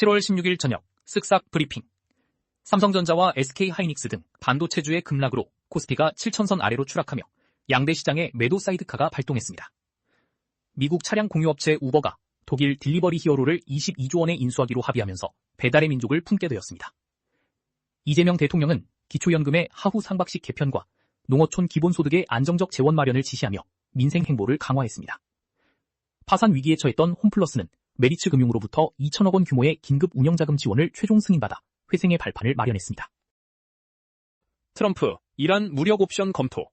7월 16일 저녁 쓱싹 브리핑. 삼성전자와 SK하이닉스 등 반도체주의 급락으로 코스피가 7천선 아래로 추락하며 양대 시장의 매도 사이드카가 발동했습니다. 미국 차량 공유업체 우버가 독일 딜리버리 히어로를 22조 원에 인수하기로 합의하면서 배달의 민족을 품게 되었습니다. 이재명 대통령은 기초연금의 하후 상박식 개편과 농어촌 기본소득의 안정적 재원 마련을 지시하며 민생 행보를 강화했습니다. 파산 위기에 처했던 홈플러스는 메리츠 금융으로부터 2천억 원 규모의 긴급 운영자금 지원을 최종 승인받아 회생의 발판을 마련했습니다. 트럼프, 이란 무력 옵션 검토.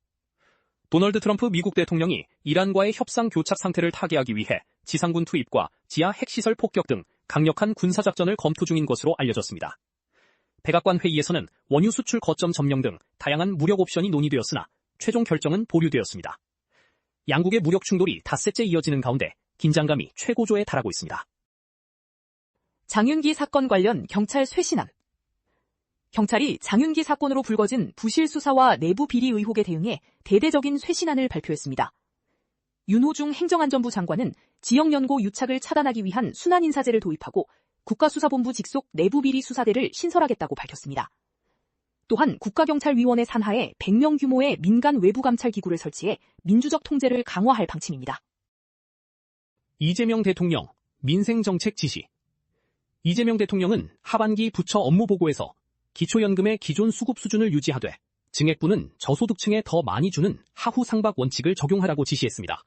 도널드 트럼프 미국 대통령이 이란과의 협상 교착 상태를 타개하기 위해 지상군 투입과 지하 핵시설 폭격 등 강력한 군사작전을 검토 중인 것으로 알려졌습니다. 백악관 회의에서는 원유 수출 거점 점령 등 다양한 무력 옵션이 논의되었으나 최종 결정은 보류되었습니다. 양국의 무력 충돌이 닷새째 이어지는 가운데 긴장감이 최고조에 달하고 있습니다. 장윤기 사건 관련 경찰 쇄신안. 경찰이 장윤기 사건으로 불거진 부실 수사와 내부 비리 의혹에 대응해 대대적인 쇄신안을 발표했습니다. 윤호중 행정안전부 장관은 지역연고 유착을 차단하기 위한 순환인사제를 도입하고 국가수사본부 직속 내부비리 수사대를 신설하겠다고 밝혔습니다. 또한 국가경찰위원회 산하에 100명 규모의 민간 외부감찰기구를 설치해 민주적 통제를 강화할 방침입니다. 이재명 대통령, 민생정책 지시. 이재명 대통령은 하반기 부처 업무보고에서 기초연금의 기존 수급 수준을 유지하되 증액분은 저소득층에 더 많이 주는 하후 상박 원칙을 적용하라고 지시했습니다.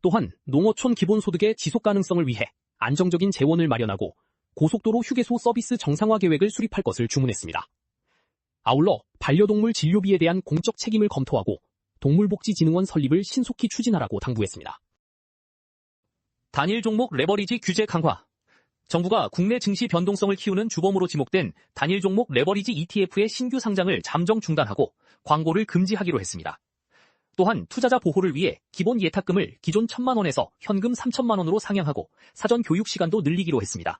또한 농어촌 기본소득의 지속가능성을 위해 안정적인 재원을 마련하고 고속도로 휴게소 서비스 정상화 계획을 수립할 것을 주문했습니다. 아울러 반려동물 진료비에 대한 공적 책임을 검토하고 동물복지진흥원 설립을 신속히 추진하라고 당부했습니다. 단일 종목 레버리지 규제 강화. 정부가 국내 증시 변동성을 키우는 주범으로 지목된 단일 종목 레버리지 ETF의 신규 상장을 잠정 중단하고 광고를 금지하기로 했습니다. 또한 투자자 보호를 위해 기본 예탁금을 기존 1,000만 원에서 현금 3,000만 원으로 상향하고 사전 교육 시간도 늘리기로 했습니다.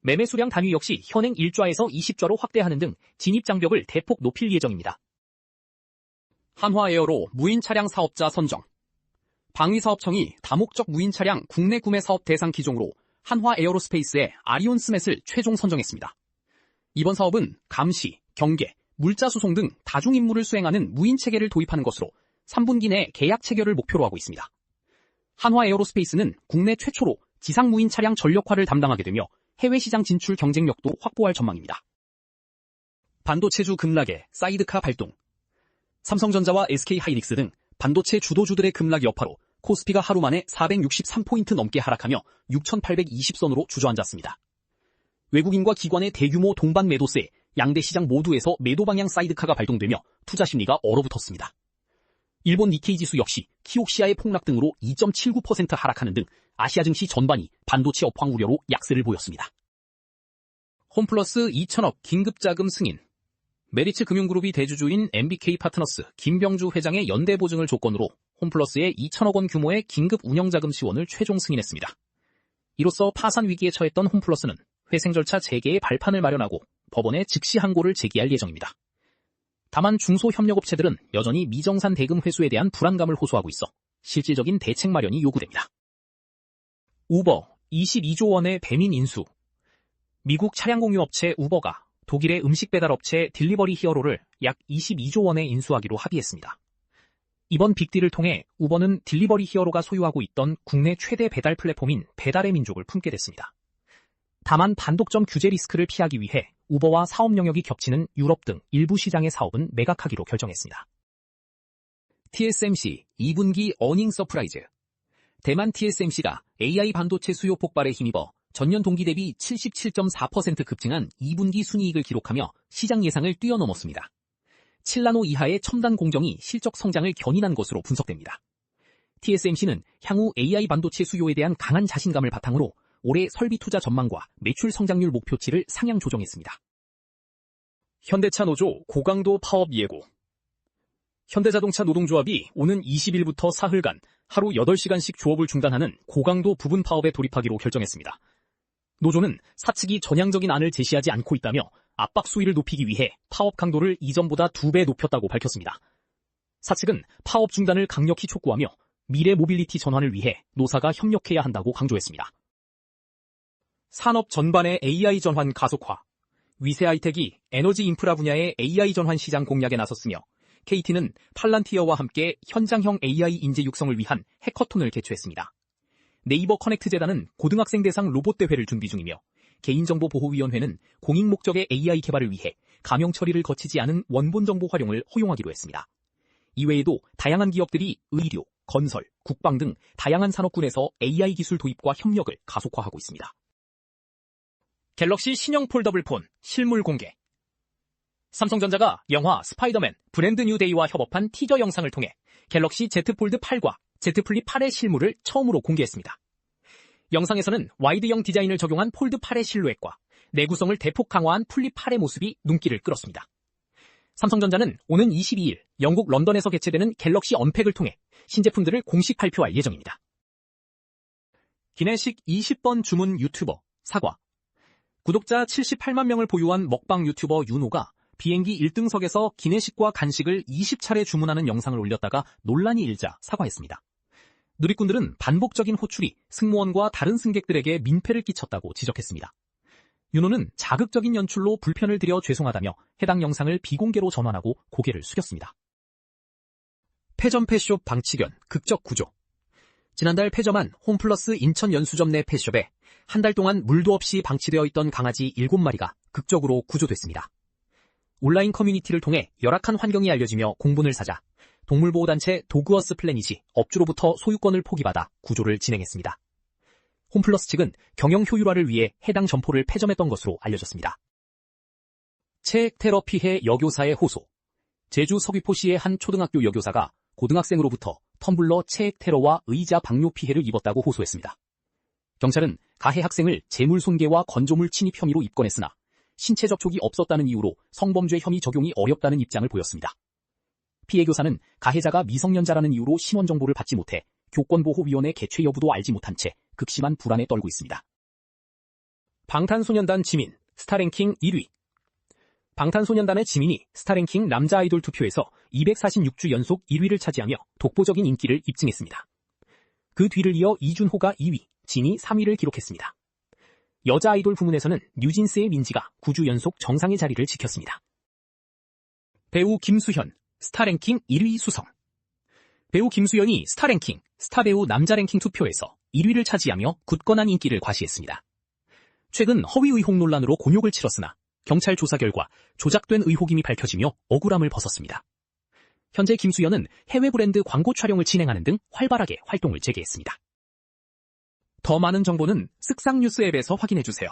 매매 수량 단위 역시 현행 1좌에서 20좌로 확대하는 등 진입 장벽을 대폭 높일 예정입니다. 한화에어로 무인 차량 사업자 선정. 방위사업청이 다목적 무인 차량 국내 구매 사업 대상 기종으로 한화에어로스페이스의 아리온 스맷을 최종 선정했습니다. 이번 사업은 감시, 경계, 물자 수송 등 다중 임무를 수행하는 무인 체계를 도입하는 것으로 3분기 내 계약 체결을 목표로 하고 있습니다. 한화에어로스페이스는 국내 최초로 지상 무인 차량 전력화를 담당하게 되며 해외 시장 진출 경쟁력도 확보할 전망입니다. 반도체주 급락에 사이드카 발동. 삼성전자와 SK하이닉스 등 반도체 주도주들의 급락 여파로 코스피가 하루 만에 463포인트 넘게 하락하며 6,820선으로 주저앉았습니다. 외국인과 기관의 대규모 동반 매도세, 양대 시장 모두에서 매도 방향 사이드카가 발동되며 투자 심리가 얼어붙었습니다. 일본 니케이 지수 역시 키옥시아의 폭락 등으로 2.79% 하락하는 등 아시아 증시 전반이 반도체 업황 우려로 약세를 보였습니다. 홈플러스 2천억 긴급자금 승인. 메리츠 금융그룹이 대주주인 MBK 파트너스 김병주 회장의 연대 보증을 조건으로 홈플러스에 2천억 원 규모의 긴급 운영자금 지원을 최종 승인했습니다. 이로써 파산 위기에 처했던 홈플러스는 회생 절차 재개의 발판을 마련하고 법원에 즉시 항고를 제기할 예정입니다. 다만 중소협력업체들은 여전히 미정산 대금 회수에 대한 불안감을 호소하고 있어 실질적인 대책 마련이 요구됩니다. 우버 22조 원의 배민 인수. 미국 차량 공유업체 우버가 독일의 음식 배달업체 딜리버리 히어로를 약 22조 원에 인수하기로 합의했습니다. 이번 빅딜을 통해 우버는 딜리버리 히어로가 소유하고 있던 국내 최대 배달 플랫폼인 배달의 민족을 품게 됐습니다. 다만 반독점 규제 리스크를 피하기 위해 우버와 사업 영역이 겹치는 유럽 등 일부 시장의 사업은 매각하기로 결정했습니다. TSMC 2분기 어닝 서프라이즈. 대만 TSMC가 AI 반도체 수요 폭발에 힘입어 전년 동기 대비 77.4% 급증한 2분기 순이익을 기록하며 시장 예상을 뛰어넘었습니다. 7나노 이하의 첨단 공정이 실적 성장을 견인한 것으로 분석됩니다. TSMC는 향후 AI 반도체 수요에 대한 강한 자신감을 바탕으로 올해 설비 투자 전망과 매출 성장률 목표치를 상향 조정했습니다. 현대차 노조 고강도 파업 예고. 현대자동차 노동조합이 오는 20일부터 사흘간 하루 8시간씩 조업을 중단하는 고강도 부분 파업에 돌입하기로 결정했습니다. 노조는 사측이 전향적인 안을 제시하지 않고 있다며 압박 수위를 높이기 위해 파업 강도를 이전보다 2배 높였다고 밝혔습니다. 사측은 파업 중단을 강력히 촉구하며 미래 모빌리티 전환을 위해 노사가 협력해야 한다고 강조했습니다. 산업 전반의 AI 전환 가속화. 위세 하이텍이 에너지 인프라 분야의 AI 전환 시장 공략에 나섰으며 KT는 팔란티어와 함께 현장형 AI 인재 육성을 위한 해커톤을 개최했습니다. 네이버 커넥트 재단은 고등학생 대상 로봇 대회를 준비 중이며 개인정보보호위원회는 공익 목적의 AI 개발을 위해 가명 처리를 거치지 않은 원본 정보 활용을 허용하기로 했습니다. 이외에도 다양한 기업들이 의료, 건설, 국방 등 다양한 산업군에서 AI 기술 도입과 협력을 가속화하고 있습니다. 갤럭시 신형 폴더블 폰 실물 공개. 삼성전자가 영화 스파이더맨 브랜드 뉴 데이와 협업한 티저 영상을 통해 갤럭시 Z 폴드 8과 Z 플립 8의 실물을 처음으로 공개했습니다. 영상에서는 와이드형 디자인을 적용한 폴드 8의 실루엣과 내구성을 대폭 강화한 플립 8의 모습이 눈길을 끌었습니다. 삼성전자는 오는 22일 영국 런던에서 개최되는 갤럭시 언팩을 통해 신제품들을 공식 발표할 예정입니다. 기내식 20번 주문 유튜버 사과. 구독자 78만 명을 보유한 먹방 유튜버 윤호가 비행기 1등석에서 기내식과 간식을 20차례 주문하는 영상을 올렸다가 논란이 일자 사과했습니다. 누리꾼들은 반복적인 호출이 승무원과 다른 승객들에게 민폐를 끼쳤다고 지적했습니다. 윤호는 자극적인 연출로 불편을 드려 죄송하다며 해당 영상을 비공개로 전환하고 고개를 숙였습니다. 폐점 펫숍 방치견 극적 구조. 지난달 폐점한 홈플러스 인천 연수점 내 펫숍에 한 달 동안 물도 없이 방치되어 있던 강아지 7마리가 극적으로 구조됐습니다. 온라인 커뮤니티를 통해 열악한 환경이 알려지며 공분을 사자 동물보호단체 도그어스 플래닛이 업주로부터 소유권을 포기받아 구조를 진행했습니다. 홈플러스 측은 경영 효율화를 위해 해당 점포를 폐점했던 것으로 알려졌습니다. 체액 테러 피해 여교사의 호소. 제주 서귀포시의 한 초등학교 여교사가 고등학생으로부터 텀블러 체액 테러와 의자 방뇨 피해를 입었다고 호소했습니다. 경찰은 가해 학생을 재물손괴와 건조물 침입 혐의로 입건했으나 신체 접촉이 없었다는 이유로 성범죄 혐의 적용이 어렵다는 입장을 보였습니다. 피해 교사는 가해자가 미성년자라는 이유로 신원 정보를 받지 못해 교권보호위원회 개최 여부도 알지 못한 채 극심한 불안에 떨고 있습니다. 방탄소년단 지민, 스타랭킹 1위. 방탄소년단의 지민이 스타랭킹 남자 아이돌 투표에서 246주 연속 1위를 차지하며 독보적인 인기를 입증했습니다. 그 뒤를 이어 이준호가 2위, 진이 3위를 기록했습니다. 여자 아이돌 부문에서는 뉴진스의 민지가 9주 연속 정상의 자리를 지켰습니다. 배우 김수현, 스타랭킹 1위 수성. 배우 김수현이 스타랭킹, 스타배우 남자랭킹 투표에서 1위를 차지하며 굳건한 인기를 과시했습니다. 최근 허위 의혹 논란으로 곤욕을 치렀으나 경찰 조사 결과 조작된 의혹임이 밝혀지며 억울함을 벗었습니다. 현재 김수현은 해외 브랜드 광고 촬영을 진행하는 등 활발하게 활동을 재개했습니다. 더 많은 정보는 쓱싹 뉴스 앱에서 확인해주세요.